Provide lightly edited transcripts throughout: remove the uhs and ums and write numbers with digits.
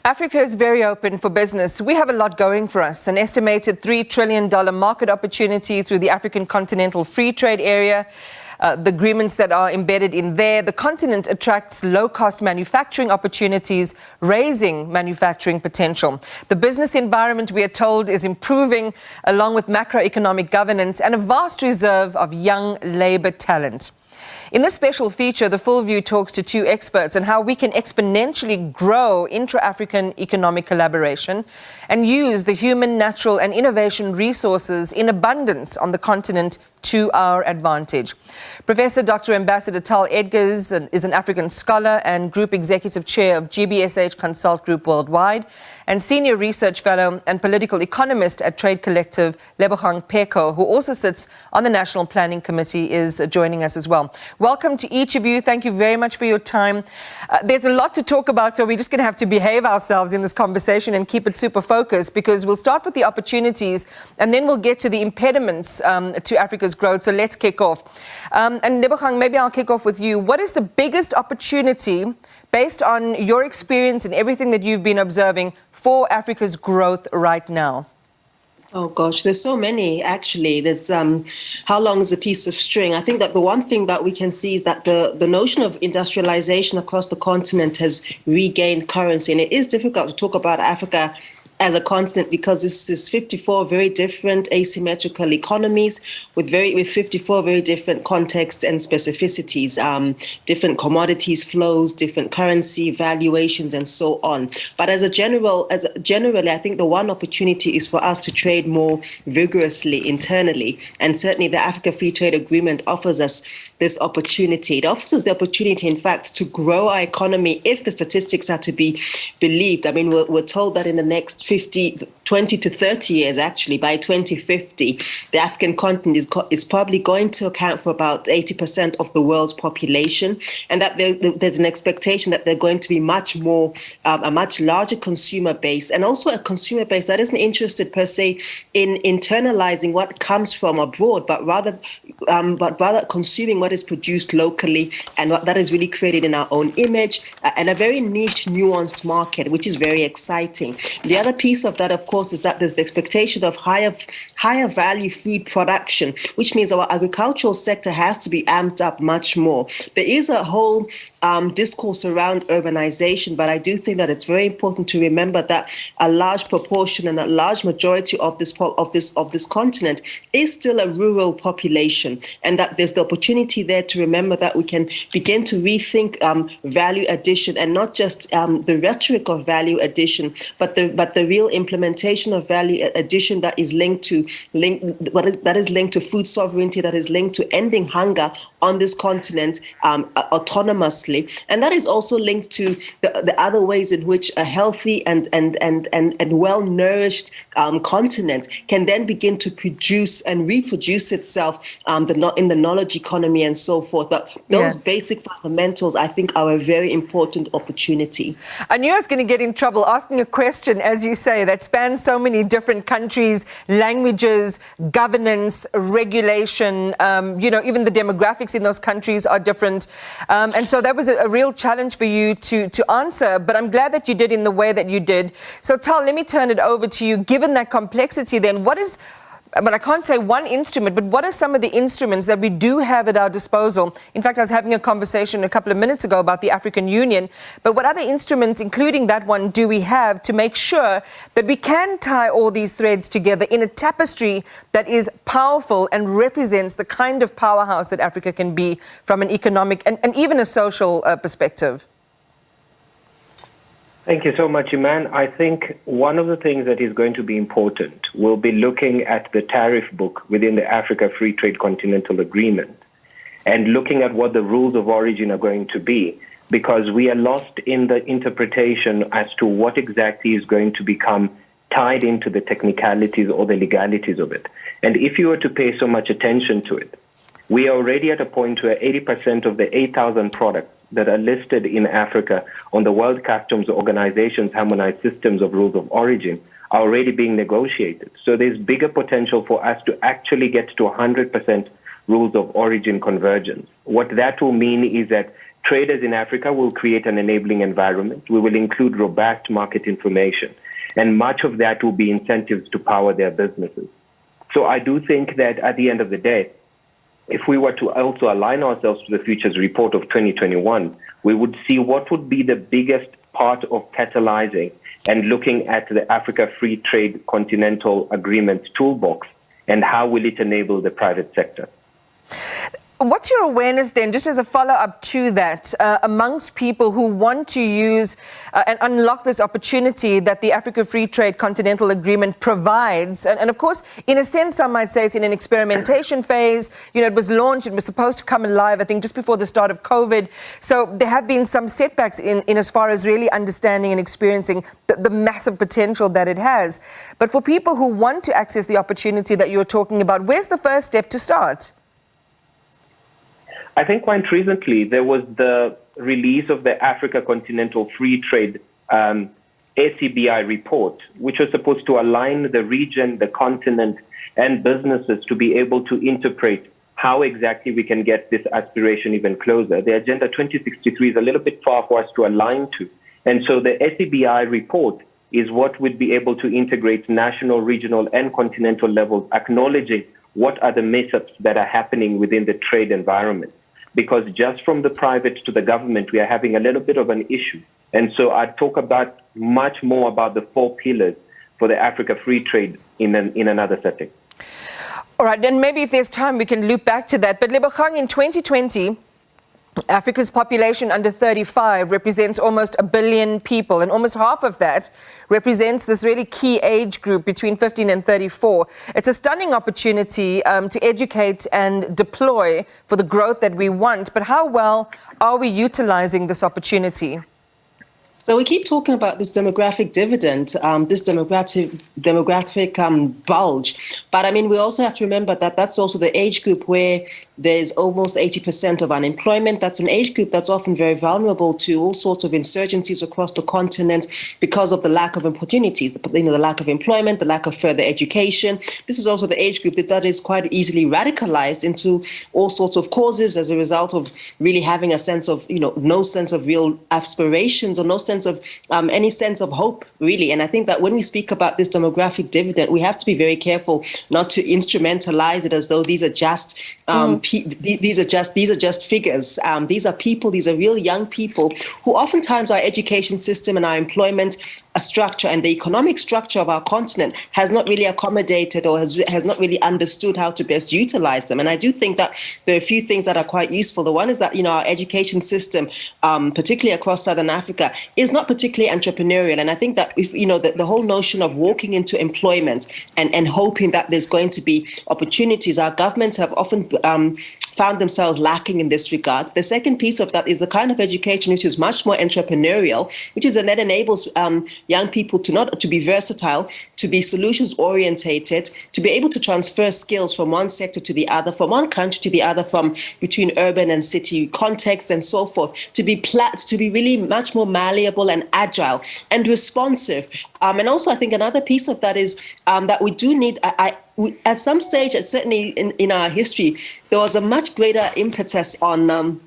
Africa is very open for business. We have a lot going for us. An estimated $3 trillion market opportunity through the African Continental Free Trade Area. The agreements that are embedded in there. The continent attracts low-cost manufacturing opportunities, raising manufacturing potential. The business environment, we are told, is improving, along with macroeconomic governance and a vast reserve of young labour talent. In this special feature, The Full View talks to two experts on how we can exponentially grow intra-African economic collaboration and use the human, natural and innovation resources in abundance on the continent to our advantage. Professor Dr. Ambassador Edgars is an African scholar and Group Executive Chair of GBS&x Consult Group Worldwide and Senior Research Fellow and Political Economist at trade collective Pekco, who also sits on the National Planning Committee, is joining us as well. Welcome to each of you. Thank you very much for your time. There's a lot to talk about, so we're just going to have to behave ourselves in this conversation and keep it super focused, because we'll start with the opportunities and then we'll get to the impediments to Africa's growth. So let's kick off. And 𝐬𝐲𝐿𝐫𝐿, maybe I'll kick off with you. What is the biggest opportunity, based on your experience and everything that you've been observing, for Africa's growth right now? Oh gosh, there's so many actually. There's how long is a piece of string? I think that the one thing that we can see is that the notion of industrialization across the continent has regained currency, and it is difficult to talk about Africa as a continent because this is 54 very different asymmetrical economies with 54 very different contexts and specificities, different commodities flows, different currency valuations, and so on. But generally, I think the one opportunity is for us to trade more vigorously internally, and certainly the Africa Free Trade Agreement offers us this opportunity. It offers us the opportunity, in fact, to grow our economy if the statistics are to be believed. I mean, we're told that in the next 20 to 30 years, actually, by 2050, the African continent is probably going to account for about 80% of the world's population, and that there's an expectation that they're going to be much more, a much larger consumer base, and also a consumer base that isn't interested per se in internalizing what comes from abroad, but rather consuming what is produced locally and what that is really created in our own image, and a very niche, nuanced market, which is very exciting. The other piece of that, of course, is that there's the expectation of higher value food production, which means our agricultural sector has to be amped up much more. There is a whole discourse around urbanization, but I do think that it's very important to remember that a large proportion and a large majority of this continent is still a rural population, and that there's the opportunity there to remember that we can begin to rethink value addition, and not just the rhetoric of value addition, but the real implementation of value addition that is linked to food sovereignty, that is linked to ending hunger on this continent autonomously, and that is also linked to the other ways in which a healthy and well-nourished continent can then begin to produce and reproduce itself in the knowledge economy and so forth. But those basic fundamentals, I think, are a very important opportunity. I knew I was going to get in trouble asking a question, as you say, that spans so many different countries, languages, governance, regulation, even the demographics in those countries are different. And so that was a real challenge for you to answer, but I'm glad that you did in the way that you did. So Tal, let me turn it over to you. Given that complexity, then but I can't say one instrument, but what are some of the instruments that we do have at our disposal? In fact, I was having a conversation a couple of minutes ago about the African Union, but what other instruments, including that one, do we have to make sure that we can tie all these threads together in a tapestry that is powerful and represents the kind of powerhouse that Africa can be from an economic and even a social perspective? Thank you so much, Iman. I think one of the things that is going to be important will be looking at the tariff book within the Africa Free Trade Continental Agreement and looking at what the rules of origin are going to be, because we are lost in the interpretation as to what exactly is going to become tied into the technicalities or the legalities of it. And if you were to pay so much attention to it, we are already at a point where 80% of the 8,000 products that are listed in Africa on the World Customs Organization's harmonized systems of rules of origin are already being negotiated. So there's bigger potential for us to actually get to 100% rules of origin convergence. What that will mean is that traders in Africa will create an enabling environment. We will include robust market information, and much of that will be incentives to power their businesses. So I do think that at the end of the day, if we were to also align ourselves to the Futures Report of 2021, we would see what would be the biggest part of catalyzing and looking at the Africa Free Trade Continental Agreement toolbox and how will it enable the private sector. What's your awareness then, just as a follow-up to that, amongst people who want to use and unlock this opportunity that the Africa Free Trade Continental Agreement provides? And of course, in a sense, some might say it's in an experimentation phase. You know, it was launched, it was supposed to come alive, I think, just before the start of COVID. So there have been some setbacks in as far as really understanding and experiencing the massive potential that it has. But for people who want to access the opportunity that you're talking about, where's the first step to start? I think quite recently there was the release of the Africa Continental Free Trade ACBI report, which was supposed to align the region, the continent, and businesses to be able to interpret how exactly we can get this aspiration even closer. The Agenda 2063 is a little bit far for us to align to. And so the ACBI report is what would be able to integrate national, regional, and continental levels, acknowledging what are the mishaps that are happening within the trade environment. Because just from the private to the government, we are having a little bit of an issue. And so I'd talk about much more about the 4 pillars for the Africa Free Trade in another setting. All right, then maybe if there's time, we can loop back to that. But 𝐬𝐫𝐿, in 2020, Africa's population under 35 represents almost 1 billion people, and almost half of that represents this really key age group between 15 and 34. It's a stunning opportunity to educate and deploy for the growth that we want, but how well are we utilizing this opportunity? So we keep talking about this demographic dividend, this demographic bulge. But I mean, we also have to remember that that's also the age group where there's almost 80% of unemployment. That's an age group that's often very vulnerable to all sorts of insurgencies across the continent because of the lack of opportunities, the lack of employment, the lack of further education. This is also the age group that is quite easily radicalized into all sorts of causes as a result of really having a sense of, no sense of real aspirations or no sense of any sense of hope, really. And I think that when we speak about this demographic dividend, we have to be very careful not to instrumentalize it as though these are just these are just figures. These are people. These are real young people who oftentimes our education system and our employment structure and the economic structure of our continent has not really accommodated or has not really understood how to best utilize them. And I do think that there are a few things that are quite useful. The one is that, our education system, particularly across Southern Africa, is not particularly entrepreneurial. And I think that if, the whole notion of walking into employment and hoping that there's going to be opportunities, our governments have often found themselves lacking in this regard. The second piece of that is the kind of education which is much more entrepreneurial, which is that enables young people to be versatile, to be solutions orientated, to be able to transfer skills from one sector to the other, from one country to the other, from between urban and city contexts and so forth, to be really much more malleable and agile and responsive. And also, I think another piece of that is that we do need. At some stage, certainly in our history, there was a much greater impetus on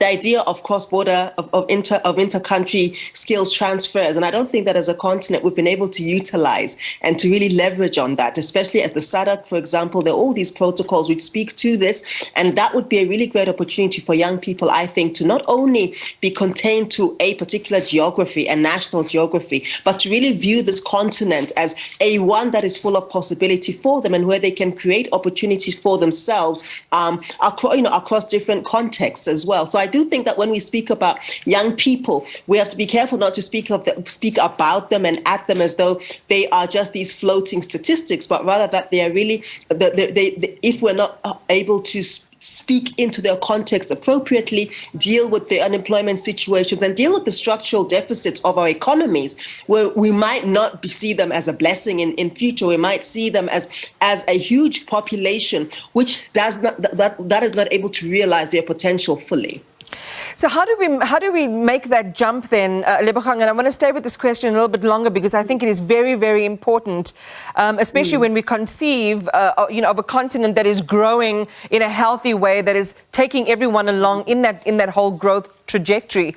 the idea of cross-border, of inter-country skills transfers. And I don't think that as a continent we've been able to utilize and to really leverage on that, especially as the SADC, for example. There are all these protocols which speak to this. And that would be a really great opportunity for young people, I think, to not only be contained to a particular geography and national geography, but to really view this continent as one that is full of possibility for them and where they can create opportunities for themselves across different contexts as well. So I do think that when we speak about young people, we have to be careful not to speak about them and at them as though they are just these floating statistics, but rather that they are really, if we're not able to speak into their context appropriately, deal with the unemployment situations and deal with the structural deficits of our economies, where we might not see them as a blessing in future. We might see them as a huge population which that is not able to realize their potential fully. So how do we make that jump then, 𝐬𝐫𝐿? And I want to stay with this question a little bit longer because I think it is very, very important, especially when we conceive, of a continent that is growing in a healthy way, that is taking everyone along in that whole growth trajectory.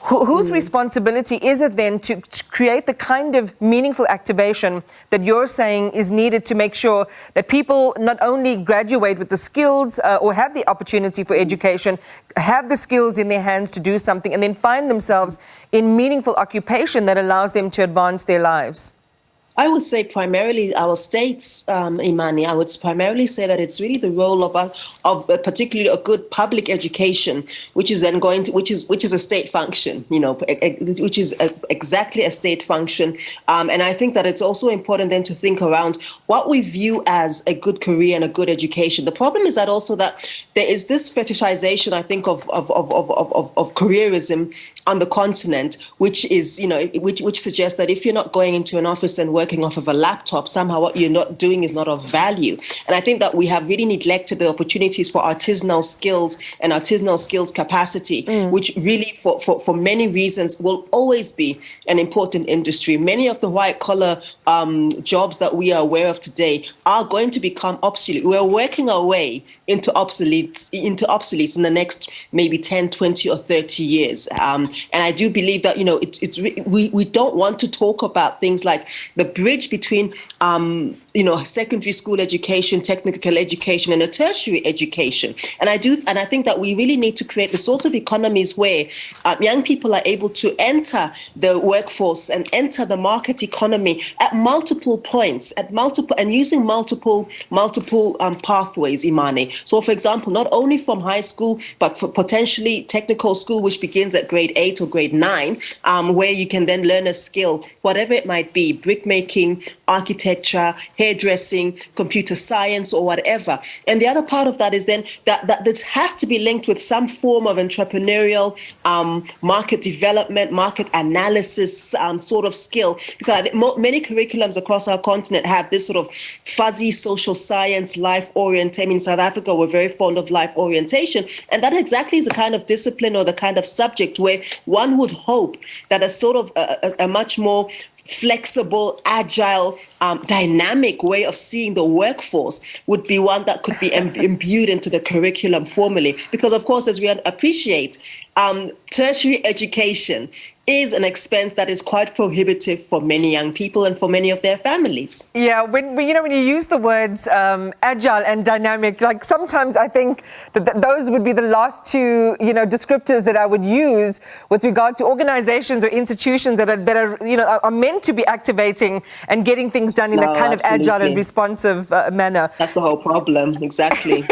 Whose responsibility is it then to create the kind of meaningful activation that you're saying is needed to make sure that people not only graduate with the skills or have the opportunity for education, have the skills in their hands to do something, and then find themselves in meaningful occupation that allows them to advance their lives? I would say primarily our states, Imani. I would primarily say that it's really the role of particularly a good public education, which is then which is a state function, which is exactly a state function. And I think that it's also important then to think around what we view as a good career and a good education. The problem is that also that there is this fetishization, I think, of careerism on the continent, which is, which suggests that if you're not going into an office and working off of a laptop, somehow what you're not doing is not of value. And I think that we have really neglected the opportunities for artisanal skills and artisanal skills capacity, which really, for many reasons, will always be an important industry. Many of the white-collar jobs that we are aware of today are going to become obsolete. We're working our way into obsoletes in the next maybe 10, 20 or 30 years. And I do believe that, we don't want to talk about things like the bridge between, secondary school education, technical education, and a tertiary education. And I think that we really need to create the sorts of economies where young people are able to enter the workforce and enter the market economy at multiple points, and using multiple pathways, Imani. So, for example, not only from high school, but for potentially technical school, which begins at grade 8 or grade 9, where you can then learn a skill, whatever it might be, brickmaking, architecture, hairdressing, computer science, or whatever. And the other part of that is then that this has to be linked with some form of entrepreneurial, market development, market analysis sort of skill. Because I think many curriculums across our continent have this sort of fuzzy social science, life orientation. In South Africa, we're very fond of life orientation. And that exactly is the kind of discipline or the kind of subject where one would hope that a sort of a much more flexible, agile, dynamic way of seeing the workforce would be one that could be imbued into the curriculum formally. Because, of course, as we appreciate, tertiary education is an expense that is quite prohibitive for many young people and for many of their families. Yeah, when you use the words agile and dynamic, like sometimes I think that those would be the last two, descriptors that I would use with regard to organizations or institutions that are meant to be activating and getting things done in that kind of agile and responsive manner. That's the whole problem, exactly.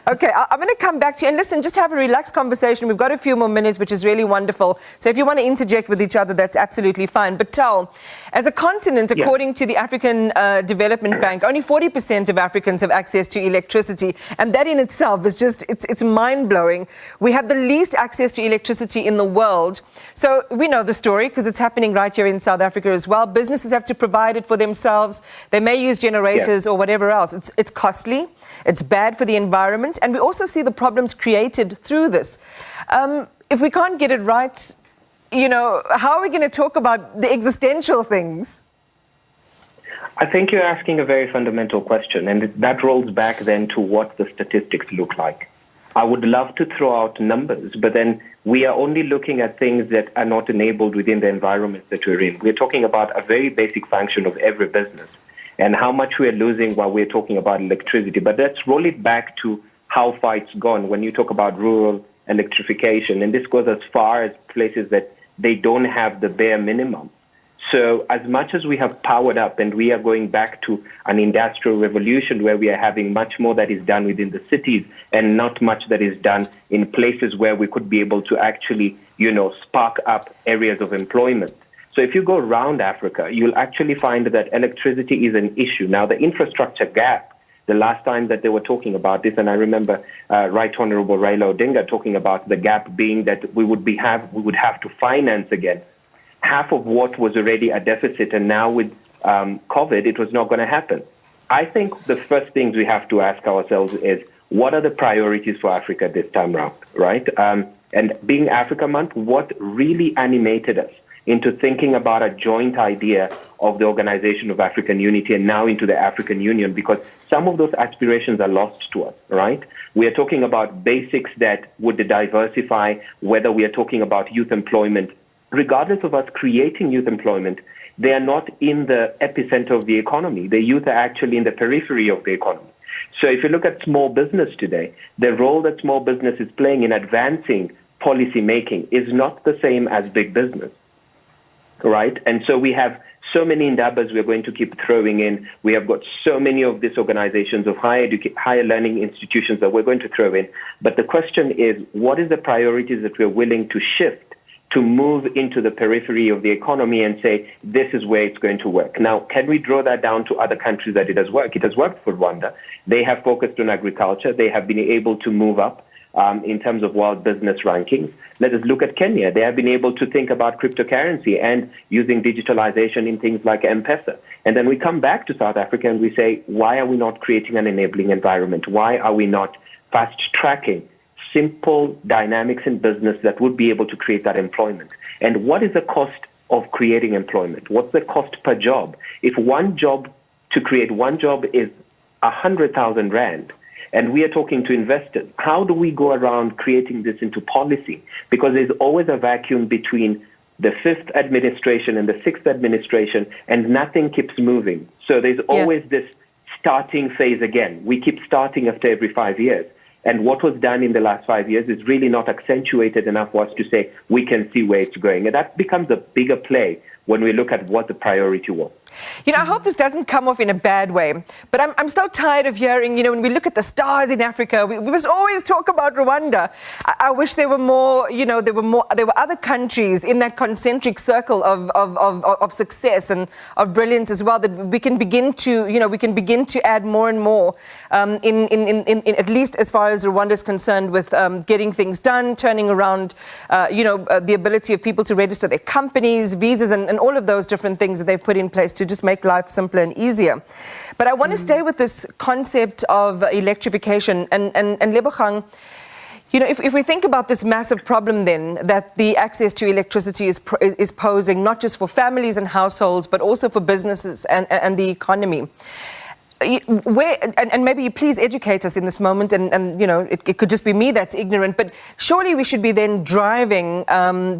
Okay, I'm going to come back to you and listen, just have a relaxed conversation. We've got a few more minutes, which is really wonderful. So if you want to interject with each other, that's absolutely fine. But Tal, as a continent, according to the African Development Bank, only 40% of Africans have access to electricity. And that in itself is just, it's mind-blowing. We have the least access to electricity in the world. So we know the story because it's happening right here in South Africa as well. Businesses have to provide it for themselves. They may use generators or whatever else. It's costly. It's bad for the environment. And we also see the problems created through this. If we can't get it right, how are we going to talk about the existential things? I think you're asking a very fundamental question, and that rolls back then to what the statistics look like. I would love to throw out numbers, but then we are only looking at things that are not enabled within the environment that we're in. We're talking about a very basic function of every business and how much we're losing while we're talking about electricity. But let's roll it back to how far it's gone when you talk about rural electrification. And this goes as far as places that they don't have the bare minimum. So as much as we have powered up and we are going back to an industrial revolution where we are having much more that is done within the cities and not much that is done in places where we could be able to actually, spark up areas of employment. So if you go around Africa, you'll actually find that electricity is an issue. Now, the infrastructure gap, the last time that they were talking about this, and I remember Right Honorable Raila Odinga talking about the gap being that we would have to finance again half of what was already a deficit, and now with COVID, it was not going to happen. I think the first things we have to ask ourselves is, what are the priorities for Africa this time around, right? And being Africa Month, what really animated us into thinking about a joint idea of the Organization of African Unity and now into the African Union, because some of those aspirations are lost to us, right? We are talking about basics that would diversify, whether we are talking about youth employment. Regardless of us creating youth employment, they are not in the epicenter of the economy. The youth are actually in the periphery of the economy. So if you look at small business today, the role that small business is playing in advancing policy making is not the same as big business, right? And so we have so many indabas we're going to keep throwing in. We have got so many of these organizations of higher learning institutions that we're going to throw in. But the question is, what is the priorities that we're willing to shift to move into the periphery of the economy and say, this is where it's going to work? Now, can we draw that down to other countries that it has worked? It has worked for Rwanda. They have focused on agriculture. They have been able to move up in terms of world business rankings. Let us look at Kenya. They have been able to think about cryptocurrency and using digitalization in things like M-Pesa. And then we come back to South Africa and we say, why are we not creating an enabling environment? Why are we not fast-tracking simple dynamics in business that would be able to create that employment? And what is the cost of creating employment? What's the cost per job? If to create one job is 100,000 Rand, and we are talking to investors, how do we go around creating this into policy? Because there's always a vacuum between the fifth administration and the sixth administration, and nothing keeps moving. So there's always this starting phase again. We keep starting after every 5 years. And what was done in the last 5 years is really not accentuated enough for us to say we can see where it's going. And that becomes a bigger play when we look at what the priority was. You know, I hope this doesn't come off in a bad way, but I'm so tired of hearing, you know, when we look at the stars in Africa, we must always talk about Rwanda. I wish there were more, you know, there were other countries in that concentric circle of success and of brilliance as well, that we can begin to, you know, we can begin to add more and more in at least as far as Rwanda is concerned with getting things done, turning around, you know, the ability of people to register their companies, visas, and all of those different things that they've put in place to just make life simpler and easier. But I want to stay with this concept of electrification. And 𝐬𝐲𝐿, you know, if we think about this massive problem then that the access to electricity is posing, not just for families and households, but also for businesses and the economy. And maybe you please educate us in this moment, and you know, it could just be me that's ignorant, but surely we should be then driving,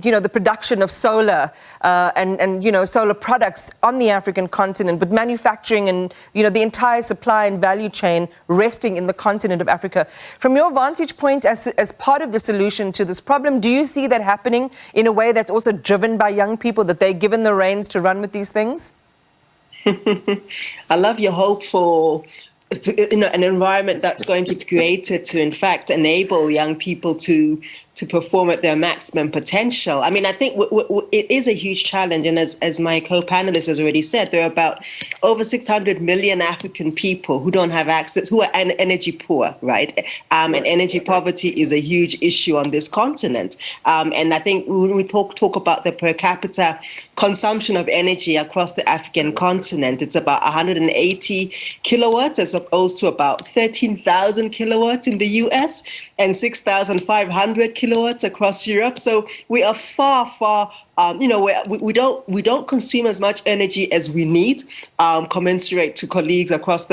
you know, the production of solar and you know, solar products on the African continent, with manufacturing and, you know, the entire supply and value chain resting in the continent of Africa. From your vantage point as part of the solution to this problem, do you see that happening in a way that's also driven by young people, that they're given the reins to run with these things? I love your hope for, you know, an environment that's going to be created to, in fact, enable young people to perform at their maximum potential. I mean, I think it is a huge challenge. And as my co-panelist has already said, there are about over 600 million African people who don't have access, who are energy poor, right? And energy poverty is a huge issue on this continent. And I think when we talk about the per capita consumption of energy across the African continent, it's about 180 kilowatts as opposed to about 13,000 kilowatts in the US and 6,500 kilowatts across Europe. So we are far, you know, we don't consume as much energy as we need, commensurate to colleagues across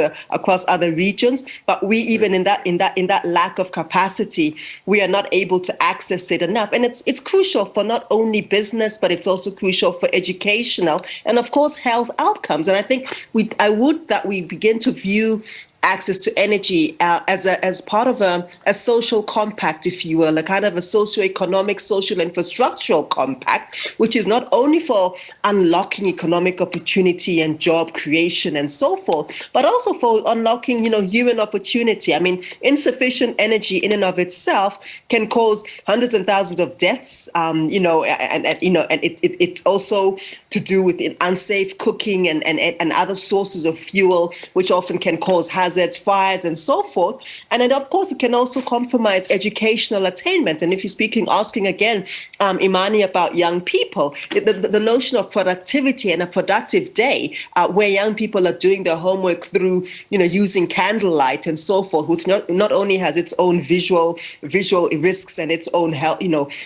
other regions. But we, even in that lack of capacity, we are not able to access it enough. And it's crucial for not only business, but it's also crucial for educational and, of course, health outcomes. And I think I would that we begin to view access to energy as part of a social compact, if you will, a kind of a socio-economic, social infrastructural compact, which is not only for unlocking economic opportunity and job creation and so forth, but also for unlocking, you know, human opportunity. I mean, insufficient energy in and of itself can cause hundreds and thousands of deaths, you know, and it's also to do with unsafe cooking and other sources of fuel, which often can cause hazards hazards, fires, and so forth. And then, of course, it can also compromise educational attainment. And if you're asking again, Imani, about young people, the notion of productivity and a productive day where young people are doing their homework through, using candlelight and so forth, which not only has its own visual risks and its own health,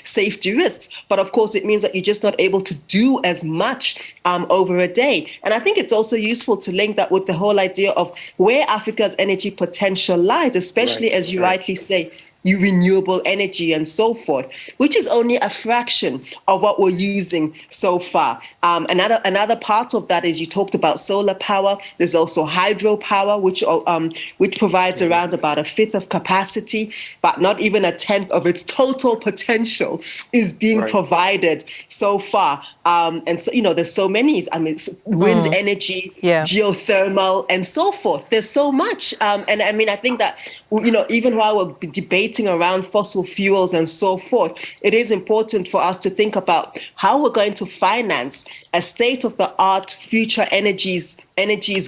safety risks, but of course it means that you're just not able to do as much over a day. And I think it's also useful to link that with the whole idea of where Africa's energy potential lies, especially as you rightly say, renewable energy and so forth, which is only a fraction of what we're using so far. Another part of that is you talked about solar power. There's also hydropower, which provides around about a fifth of capacity, but not even a tenth of its total potential is being provided so far. And so, there's so many. Wind energy, geothermal, and so forth. There's so much. And I think that, even while we're debating around fossil fuels and so forth, it is important for us to think about how we're going to finance a state-of-the-art future energies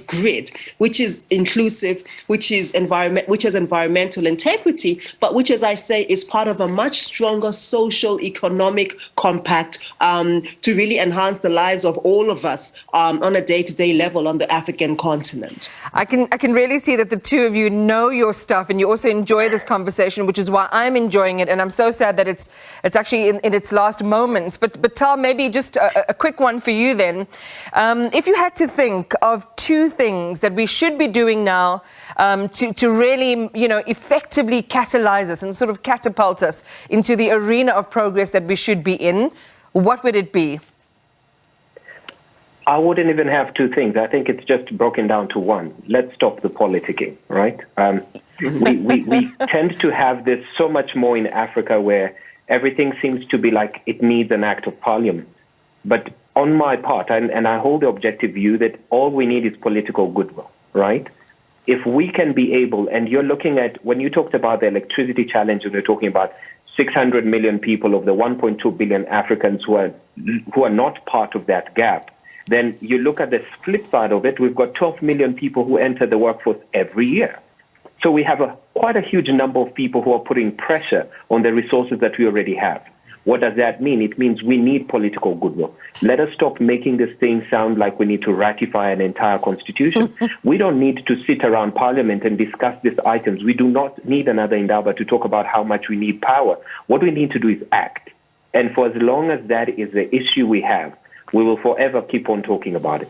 grid, which is inclusive, which has environmental integrity, but which, as I say, is part of a much stronger social economic compact to really enhance the lives of all of us on a day-to-day level on the African continent. I can really see that the two of you know your stuff, and you also enjoy this conversation, which is why I'm enjoying it. And I'm so sad that it's actually in its last moments. But Tal, maybe just a quick one for you then. If you had to think of two things that we should be doing now to really, effectively catalyze us and sort of catapult us into the arena of progress that we should be in, what would it be? I wouldn't even have two things. I think it's just broken down to one. Let's stop the politicking, right? We tend to have this so much more in Africa, where everything seems to be like it needs an act of parliament. But on my part, and I hold the objective view that all we need is political goodwill, right? If we can be able, and you're looking at, when you talked about the electricity challenge, and you're talking about 600 million people of the 1.2 billion Africans who are not part of that gap, then you look at the flip side of it, we've got 12 million people who enter the workforce every year. So we have quite a huge number of people who are putting pressure on the resources that we already have. What does that mean? It means we need political goodwill. Let us stop making this thing sound like we need to ratify an entire constitution. We don't need to sit around parliament and discuss these items. We do not need another Indaba to talk about how much we need power. What we need to do is act. And for as long as that is the issue we have, we will forever keep on talking about it.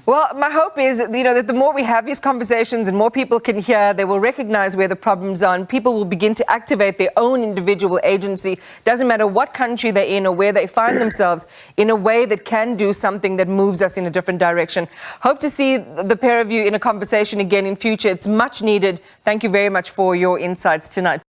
Well, my hope is, that the more we have these conversations and more people can hear, they will recognize where the problems are, and people will begin to activate their own individual agency. Doesn't matter what country they're in or where they find themselves, in a way that can do something that moves us in a different direction. Hope to see the pair of you in a conversation again in future. It's much needed. Thank you very much for your insights tonight.